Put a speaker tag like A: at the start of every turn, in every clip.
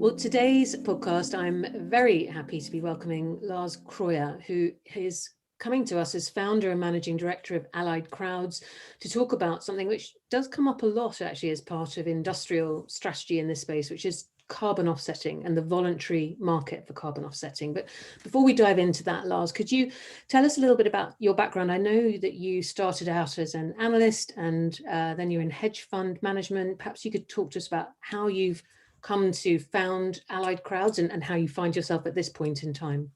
A: Well, today's podcast, I'm very happy to be welcoming Lars Kreuer, who is coming to us as founder and managing director of Allied Crowds to talk about something which does come up a lot actually as part of industrial strategy in this space, which is carbon offsetting and the voluntary market for carbon offsetting. But before we dive into that, Lars, could you tell us a little bit about your background? I know that you started out as an analyst and then you're in hedge fund management. Perhaps you could talk to us about how you've come to found Allied Crowds and how you find yourself at this point in time.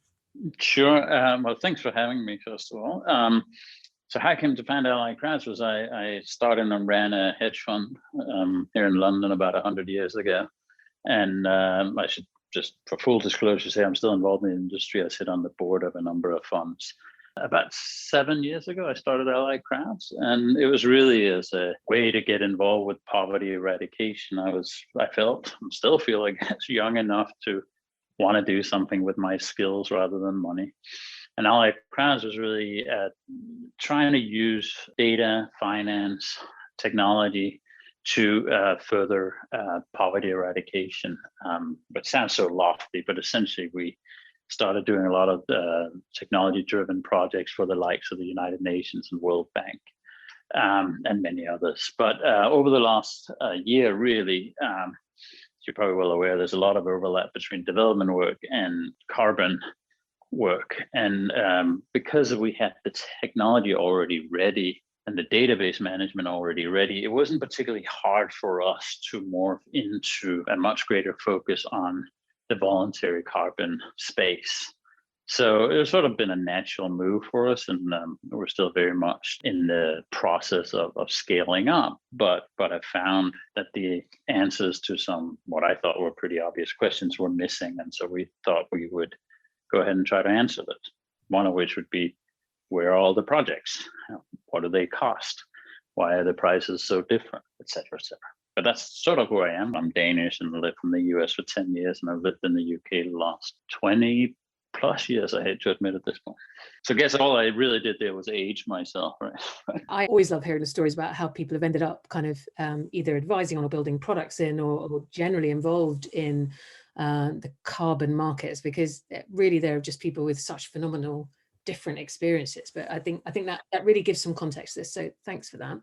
B: Sure. Well, thanks for having me, first of all. So how I came to found Allied Crowds was I started and ran a hedge fund here in London about 100 years ago. And I should just, for full disclosure, say I'm still involved in the industry. I sit on the board of a number of funds. About 7 years ago, I started Allied Crowds, and it was really as a way to get involved with poverty eradication. I still feel like I was young enough to want to do something with my skills rather than money. And Allied Crowds was really trying to use data, finance, technology to further poverty eradication. It sounds so lofty, but essentially we started doing a lot of technology-driven projects for the likes of the United Nations and World Bank and many others. But over the last year, really, as you're probably well aware, there's a lot of overlap between development work and carbon work. And because we had the technology already ready and the database management already ready, it wasn't particularly hard for us to morph into a much greater focus on the voluntary carbon space. So it's sort of been a natural move for us, and we're still very much in the process of scaling up. But I found that the answers to some what I thought were pretty obvious questions were missing, and so we thought we would go ahead and try to answer that. One of which would be, where are all the projects? What do they cost? Why are the prices so different, et cetera, et cetera. But that's sort of who I am. I'm Danish and lived in the US for 10 years, and I've lived in the UK the last 20 plus years, I hate to admit at this point. So I guess all I really did there was age myself, right?
A: I always love hearing the stories about how people have ended up kind of either advising on or building products in or generally involved in the carbon markets, because really they're just people with such phenomenal different experiences. But I think that really gives some context to this. So thanks for that.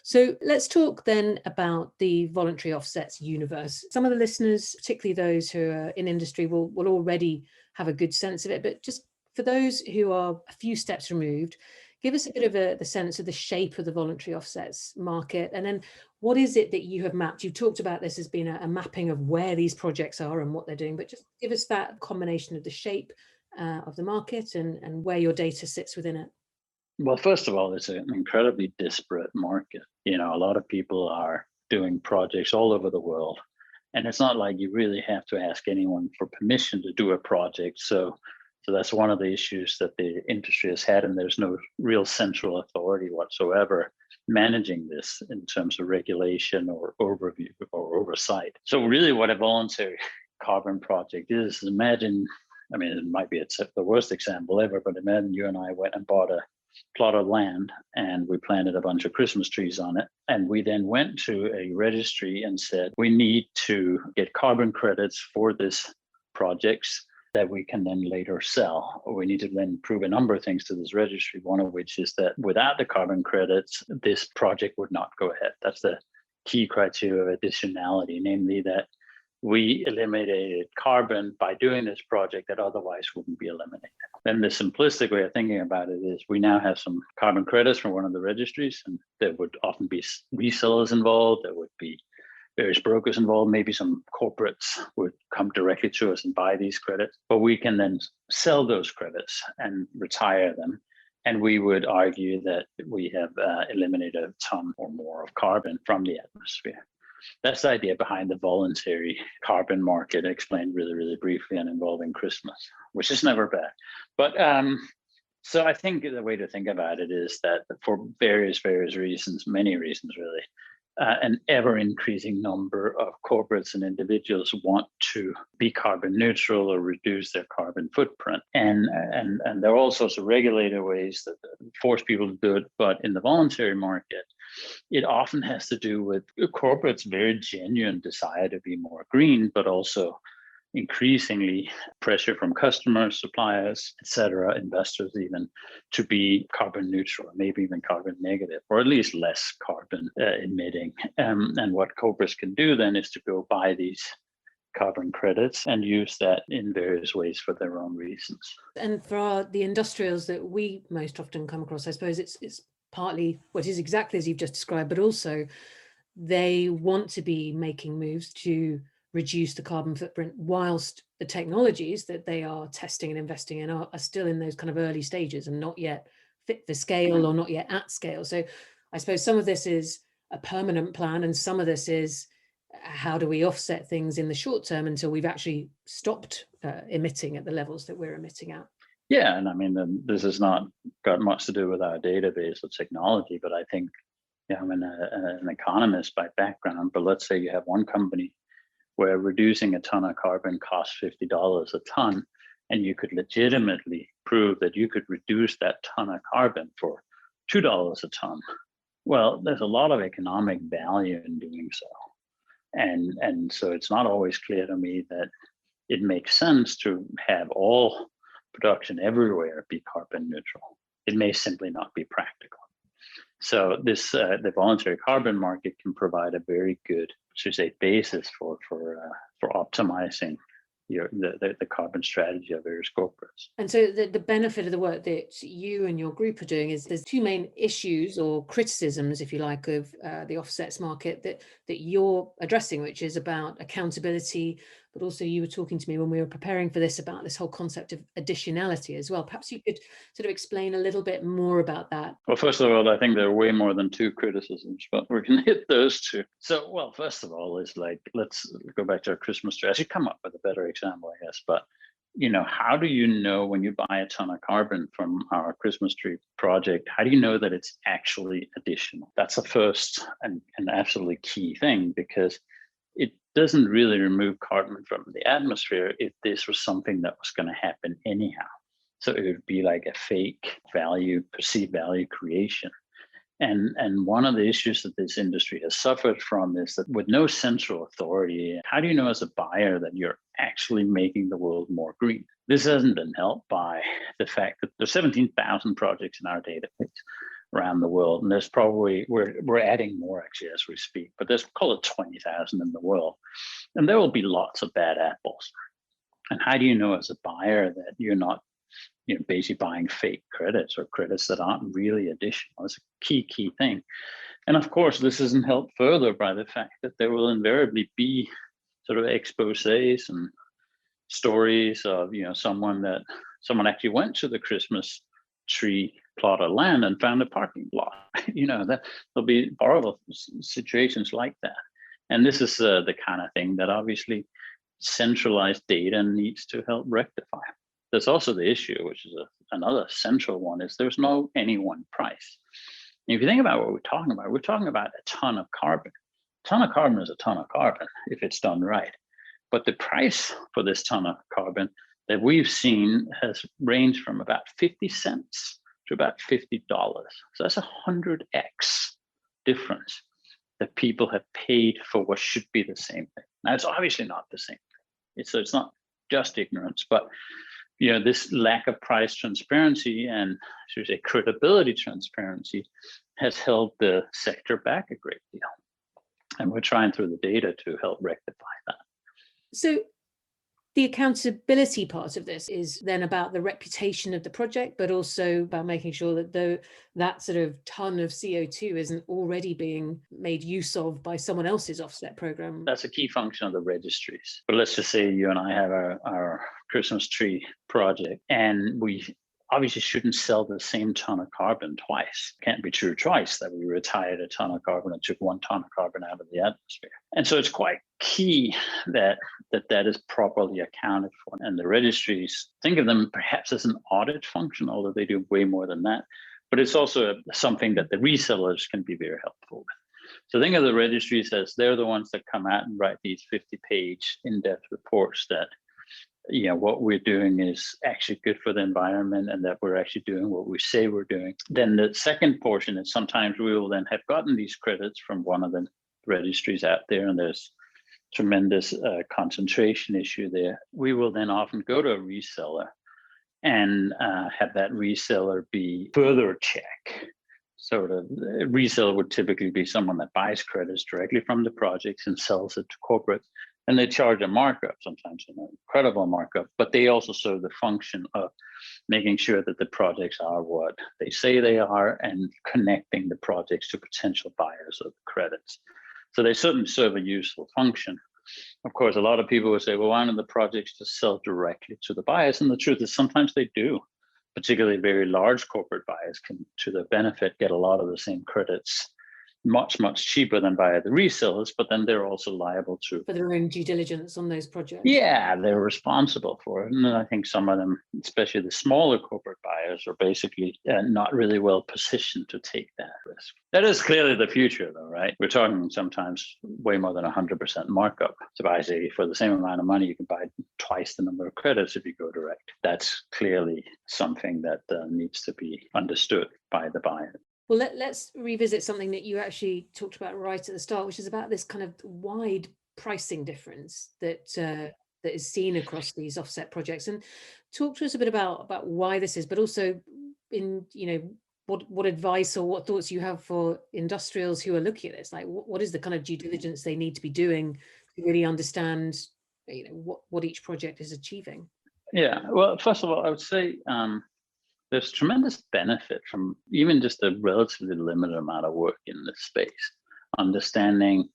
A: So let's talk then about the voluntary offsets universe. Some of the listeners, particularly those who are in industry, will already have a good sense of it. But just for those who are a few steps removed, give us a bit of the sense of the shape of the voluntary offsets market. And then what is it that you have mapped? You've talked about this as being a mapping of where these projects are and what they're doing, but just give us that combination of the shape of the market and where your data sits within it.
B: Well, first of all, it's an incredibly disparate market. A lot of people are doing projects all over the world. And it's not like you really have to ask anyone for permission to do a project. So that's one of the issues that the industry has had, and there's no real central authority whatsoever managing this in terms of regulation or overview or oversight. So really what a voluntary carbon project is, imagine, it might be the worst example ever, but imagine you and I went and bought a plot of land and we planted a bunch of Christmas trees on it. And we then went to a registry and said, we need to get carbon credits for this projects that we can then later sell. We need to then prove a number of things to this registry, one of which is that without the carbon credits, this project would not go ahead. That's the key criteria of additionality, namely that we eliminated carbon by doing this project that otherwise wouldn't be eliminated. Then the simplistic way of thinking about it is we now have some carbon credits from one of the registries, and there would often be resellers involved, there would be various brokers involved, maybe some corporates would come directly to us and buy these credits, but we can then sell those credits and retire them. And we would argue that we have eliminated a ton or more of carbon from the atmosphere. That's the idea behind the voluntary carbon market, explained really, really briefly and involving Christmas, which is never bad. But so I think the way to think about it is that for various reasons, many reasons really, an ever increasing number of corporates and individuals want to be carbon neutral or reduce their carbon footprint. And there are all sorts of regulated ways that force people to do it. But in the voluntary market, it often has to do with corporates' very genuine desire to be more green, but also increasingly pressure from customers, suppliers, etc., investors even, to be carbon neutral, maybe even carbon negative, or at least less carbon emitting. And what corporates can do then is to go buy these carbon credits and use that in various ways for their own reasons.
A: And for the industrials that we most often come across, I suppose it's partly what is exactly as you've just described, but also they want to be making moves to reduce the carbon footprint whilst the technologies that they are testing and investing in are still in those kind of early stages and not yet fit for scale or not yet at scale. So I suppose some of this is a permanent plan and some of this is how do we offset things in the short term until we've actually stopped emitting at the levels that we're emitting at.
B: Yeah, and I mean, this has not got much to do with our database or technology, but I think, I'm an economist by background, but let's say you have one company where reducing a ton of carbon costs $50 a ton, and you could legitimately prove that you could reduce that ton of carbon for $2 a ton. Well, there's a lot of economic value in doing so. And so it's not always clear to me that it makes sense to have all production everywhere be carbon neutral. It may simply not be practical. So this the voluntary carbon market can provide a very good, basis for optimizing the carbon strategy of various corporates.
A: And so the benefit of the work that you and your group are doing is there's two main issues or criticisms, if you like, of the offsets market that you're addressing, which is about accountability, but also you were talking to me when we were preparing for this about this whole concept of additionality as well. Perhaps you could sort of explain a little bit more about that.
B: Well, first of all, I think there are way more than two criticisms, but we can hit those two. So, well, first of all, is like, let's go back to our Christmas tree. I should come up with a better example, I guess. But, how do you know when you buy a ton of carbon from our Christmas tree project, how do you know that it's actually additional? That's the first and absolutely key thing, because it doesn't really remove carbon from the atmosphere if this was something that was going to happen anyhow. So it would be like a fake value, perceived value creation. And one of the issues that this industry has suffered from is that with no central authority, how do you know as a buyer that you're actually making the world more green? This hasn't been helped by the fact that there's 17,000 projects in our database around the world. And there's probably, we're adding more actually as we speak, but there's, call it 20,000 in the world. And there will be lots of bad apples. And how do you know as a buyer that you're not basically buying fake credits or credits that aren't really additional? It's a key thing. And of course, this isn't helped further by the fact that there will invariably be sort of exposés and stories of, someone actually went to the Christmas tree plot of land and found a parking lot. That there'll be horrible situations like that. And this is the kind of thing that obviously centralized data needs to help rectify. There's also the issue, which is another central one, is there's no any one price. And if you think about what we're talking about a ton of carbon. A ton of carbon is a ton of carbon if it's done right. But the price for this ton of carbon that we've seen has ranged from about 50 cents to about $50. So that's 100x difference that people have paid for what should be the same thing. Now, it's obviously not the same thing. It's not just ignorance, but this lack of price transparency and, credibility transparency has held the sector back a great deal. And we're trying through the data to help rectify that.
A: So the accountability part of this is then about the reputation of the project, but also about making sure that that sort of ton of CO2 isn't already being made use of by someone else's offset program.
B: That's a key function of the registries. But let's just say you and I have our Christmas tree project, and we obviously shouldn't sell the same ton of carbon twice. It can't be true twice that we retired a ton of carbon and took 1 ton of carbon out of the atmosphere. And so it's quite key that is properly accounted for. And the registries, think of them perhaps as an audit function, although they do way more than that. But it's also something that the resellers can be very helpful with. So think of the registries as they're the ones that come out and write these 50-page in-depth reports that what we're doing is actually good for the environment and that we're actually doing what we say we're doing. Then the second portion is sometimes we will then have gotten these credits from one of the registries out there, and there's tremendous concentration issue there, we will then often go to a reseller and have that reseller be further check. So the reseller would typically be someone that buys credits directly from the projects and sells it to corporates. And they charge a markup, sometimes an incredible markup, but they also serve the function of making sure that the projects are what they say they are and connecting the projects to potential buyers of the credits. So they certainly serve a useful function. Of course, a lot of people would say, well, why don't the projects just sell directly to the buyers? And the truth is sometimes they do. Particularly very large corporate buyers can, to their benefit, get a lot of the same credits much, much cheaper than via the resellers, but then they're also liable to
A: for their own due diligence on those projects.
B: Yeah, they're responsible for it. And I think some of them, especially the smaller corporate buyers, are basically not really well positioned to take that risk. That is clearly the future, though, right? We're talking sometimes way more than 100% markup. So basically, for the same amount of money, you can buy twice the number of credits if you go direct. That's clearly something that needs to be understood by the buyer.
A: Well, let's revisit something that you actually talked about right at the start, which is about this kind of wide pricing difference that that is seen across these offset projects. And talk to us a bit about why this is, but also in, what advice or what thoughts you have for industrials who are looking at this. Like, what is the kind of due diligence they need to be doing to really understand, what each project is achieving?
B: Yeah, well, first of all, I would say there's tremendous benefit from even just a relatively limited amount of work in this space. Understanding,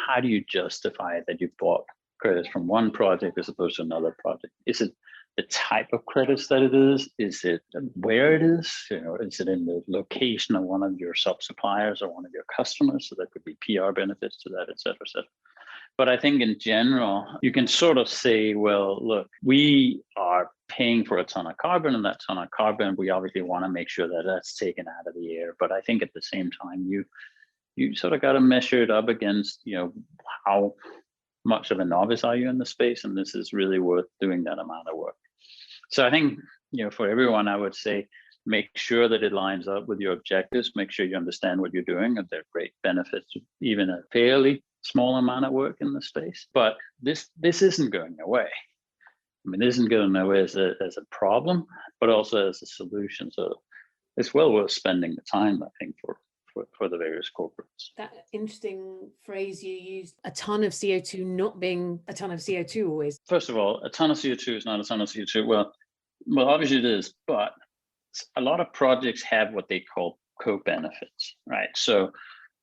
B: how do you justify that you bought credits from one project as opposed to another project? Is it the type of credits that it is? Is it where it is? Is it in the location of one of your sub-suppliers or one of your customers? So there could be PR benefits to that, et cetera, et cetera. But I think in general, you can sort of say, well, look, we are paying for a ton of carbon, and that ton of carbon, we obviously want to make sure that that's taken out of the air. But I think at the same time, you sort of got to measure it up against, how much of a novice are you in the space, and this is really worth doing that amount of work. So I think, for everyone, I would say, make sure that it lines up with your objectives. Make sure you understand what you're doing, and there are great benefits to even a fairly small amount of work in the space. But this isn't going away. I mean, it isn't going away as a problem, but also as a solution. So it's well worth spending the time, I think, for the various corporates.
A: That interesting phrase you used, a ton of CO2 not being a ton of CO2 always.
B: First of all, a ton of CO2 is not a ton of CO2. Well, obviously it is, but a lot of projects have what they call co-benefits, right? So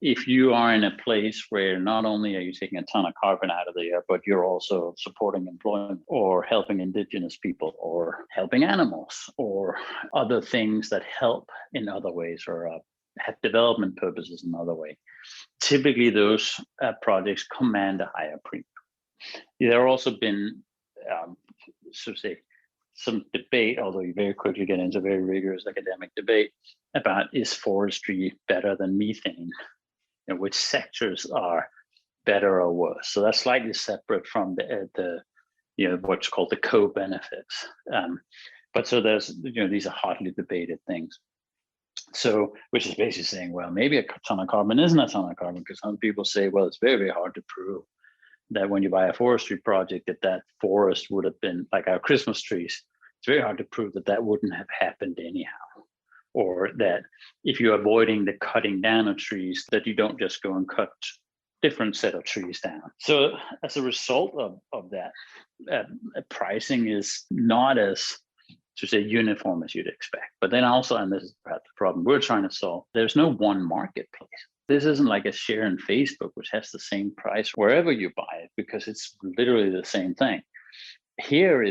B: if you are in a place where not only are you taking a ton of carbon out of the air, but you're also supporting employment or helping indigenous people or helping animals or other things that help in other ways or have development purposes in other way, typically those projects command a higher premium. There have also been, some debate, although you very quickly get into very rigorous academic debate about, is forestry better than methane? Which sectors are better or worse? So that's slightly separate from the what's called the co-benefits. But so there's, these are hotly debated things. So, which is basically saying, well, maybe a ton of carbon isn't a ton of carbon, because some people say, well, it's very, very hard to prove that when you buy a forestry project, that forest would have been like our Christmas trees. It's very hard to prove that wouldn't have happened anyhow. Or that if you're avoiding the cutting down of trees, that you don't just go and cut different set of trees down. So as a result of that, pricing is not as, to say, uniform as you'd expect. But then also, and this is perhaps the problem we're trying to solve, there's no one marketplace. This isn't like a share in Facebook, which has the same price wherever you buy it, because it's literally the same thing. Here,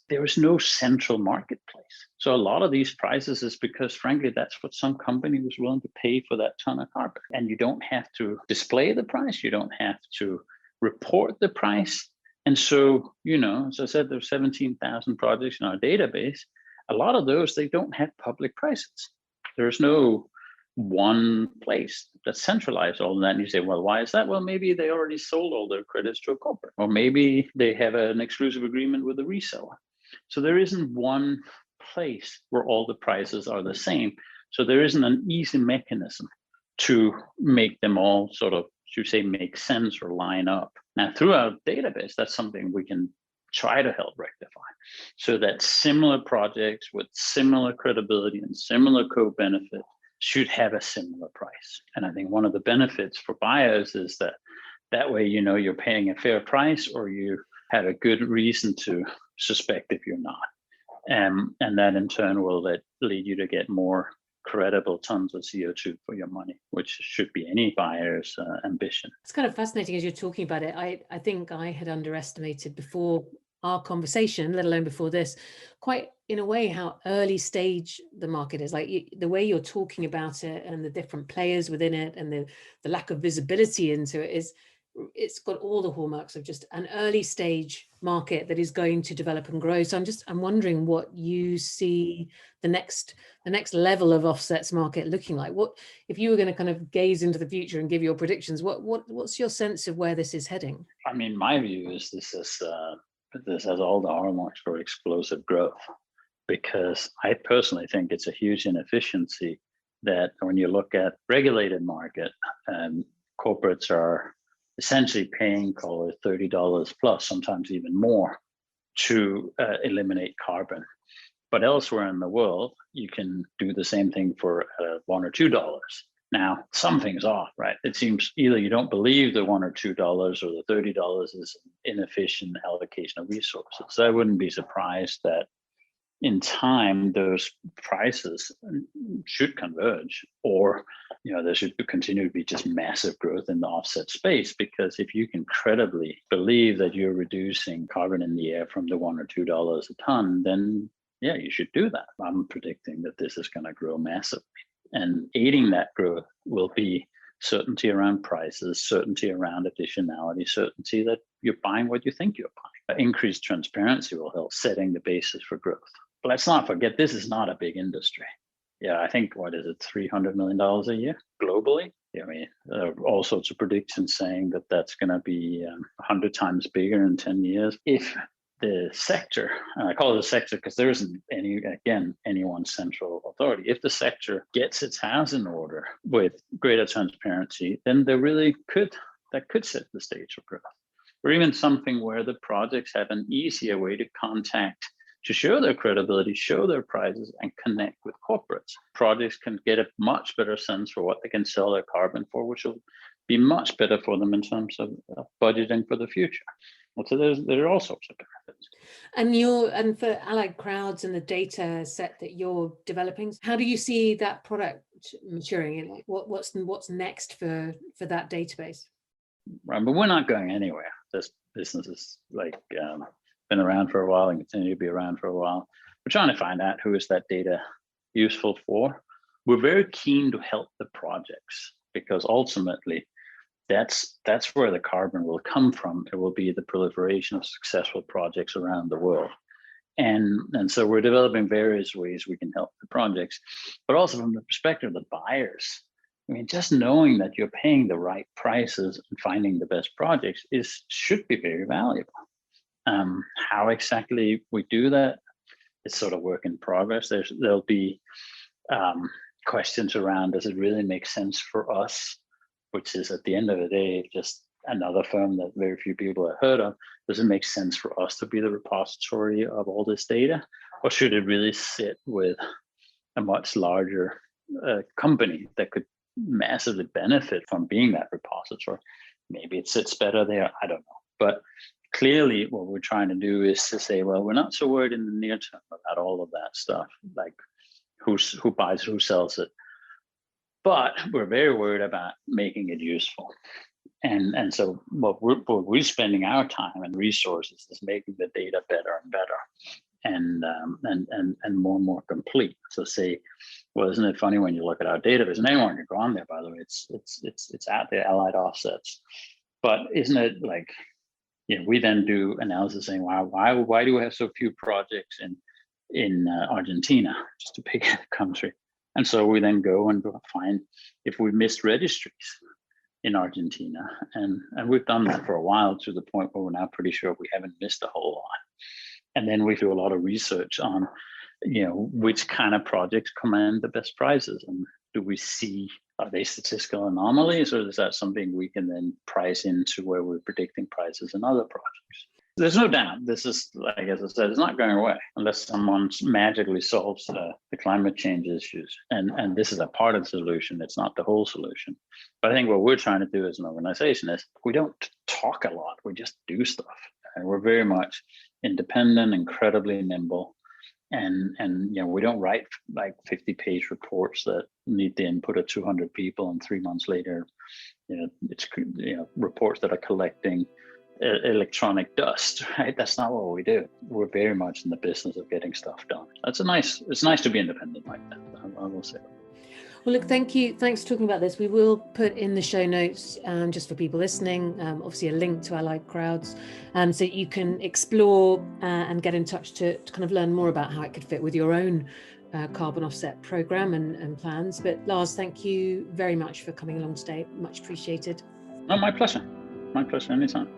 B: there is no central marketplace. So a lot of these prices is because, frankly, that's what some company was willing to pay for that ton of carbon. And you don't have to display the price. You don't have to report the price. And so, as I said, there's 17,000 projects in our database. A lot of those, they don't have public prices. There's no one place that centralizes all of that. And you say, well, why is that? Well, maybe they already sold all their credits to a corporate, or maybe they have an exclusive agreement with a reseller. So there isn't one place where all the prices are the same. So there isn't an easy mechanism to make them all sort of should say make sense or line up. Now, through our database, that's something we can try to help rectify, so that similar projects with similar credibility and similar co-benefit should have a similar price. And I think one of the benefits for buyers is that way, you know, you're paying a fair price, or you have a good reason to suspect if you're not. And that in turn will lead you to get more credible tons of CO2 for your money, which should be any buyer's ambition.
A: It's kind of fascinating as you're talking about it. I think I had underestimated before our conversation, let alone before this, quite in a way how early stage the market is. Like the way you're talking about it and the different players within it and the lack of visibility into it it's got all the hallmarks of just an early stage market that is going to develop and grow. So I'm wondering what you see the next level of offsets market looking like. What if you were going to kind of gaze into the future and give your predictions? What's your sense of where this is heading?
B: I mean, my view is this has all the hallmarks for explosive growth, because I personally think it's a huge inefficiency that when you look at regulated market, corporates are essentially paying, call it $30 plus, sometimes even more, to eliminate carbon. But elsewhere in the world, you can do the same thing for $1 or $2. Now, something's off, right? It seems either you don't believe the $1 or $2 or the $30 is an inefficient allocation of resources. So I wouldn't be surprised that in time, those prices should converge, or there should continue to be just massive growth in the offset space. Because if you can credibly believe that you're reducing carbon in the air from the $1 or $2 a ton, then yeah, you should do that. I'm predicting that this is going to grow massively, and aiding that growth will be certainty around prices, certainty around additionality, certainty that you're buying what you think you're buying. Increased transparency will help setting the basis for growth. But let's not forget, this is not a big industry. Yeah, I think, what is it, $300 million a year globally? I mean, there are all sorts of predictions saying that that's going to be 100 times bigger in 10 years. If the sector, and I call it a sector because there isn't any one central authority. If the sector gets its house in order with greater transparency, then that could set the stage for growth. Or even something where the projects have an easier way to contact, to show their credibility, show their prices, and connect with corporates. Projects can get a much better sense for what they can sell their carbon for, which will be much better for them in terms of budgeting for the future. So there are all sorts of benefits.
A: And for Allied Crowds and the data set that you're developing, how do you see that product maturing? And what's next for that database?
B: Right, but we're not going anywhere. This business is been around for a while and continue to be around for a while. We're trying to find out who is that data useful for. We're very keen to help the projects, because ultimately that's where the carbon will come from. It will be the proliferation of successful projects around the world. And so we're developing various ways we can help the projects, but also from the perspective of the buyers. I mean, just knowing that you're paying the right prices and finding the best projects should be very valuable. How exactly we do that is sort of work in progress. There'll be questions around, does it really make sense for us, which is at the end of the day just another firm that very few people have heard of. Does it make sense for us to be the repository of all this data, or should it really sit with a much larger company that could massively benefit from being that repository? Maybe it sits better there, I don't know. But clearly what we're trying to do is to say, well, we're not so worried in the near term about all of that stuff, like who buys, who sells it. But we're very worried about making it useful. And so what we're spending our time and resources is making the data better and better, and more complete. So say, well, isn't it funny when you look at our database, and anyone can go on there, by the way, it's out there, Allied Offsets. But isn't it like, we then do analysis saying, why do we have so few projects in Argentina, just to pick a country? And so we then go and find if we missed registries in Argentina. And we've done that for a while, to the point where we're now pretty sure we haven't missed a whole lot. And then we do a lot of research on, which kind of projects command the best prices, and do we see are they statistical anomalies, or is that something we can then price into where we're predicting prices in other projects? There's no doubt this is, like as I said, it's not going away unless someone magically solves the climate change issues. And this is a part of the solution. It's not the whole solution. But I think what we're trying to do as an organization is we don't talk a lot. We just do stuff. And we're very much independent, incredibly nimble. And we don't write like 50-page reports that need the input of 200 people, and 3 months later, it's reports that are collecting electronic dust, right? That's not what we do. We're very much in the business of getting stuff done. It's nice to be independent like that. I will say.
A: Well, look, thank you. Thanks for talking about this. We will put in the show notes, just for people listening, obviously a link to Allied Crowds, so you can explore and get in touch to kind of learn more about how it could fit with your own carbon offset program and plans. But Lars, thank you very much for coming along today. Much appreciated.
B: Oh, my pleasure. My pleasure. Anytime.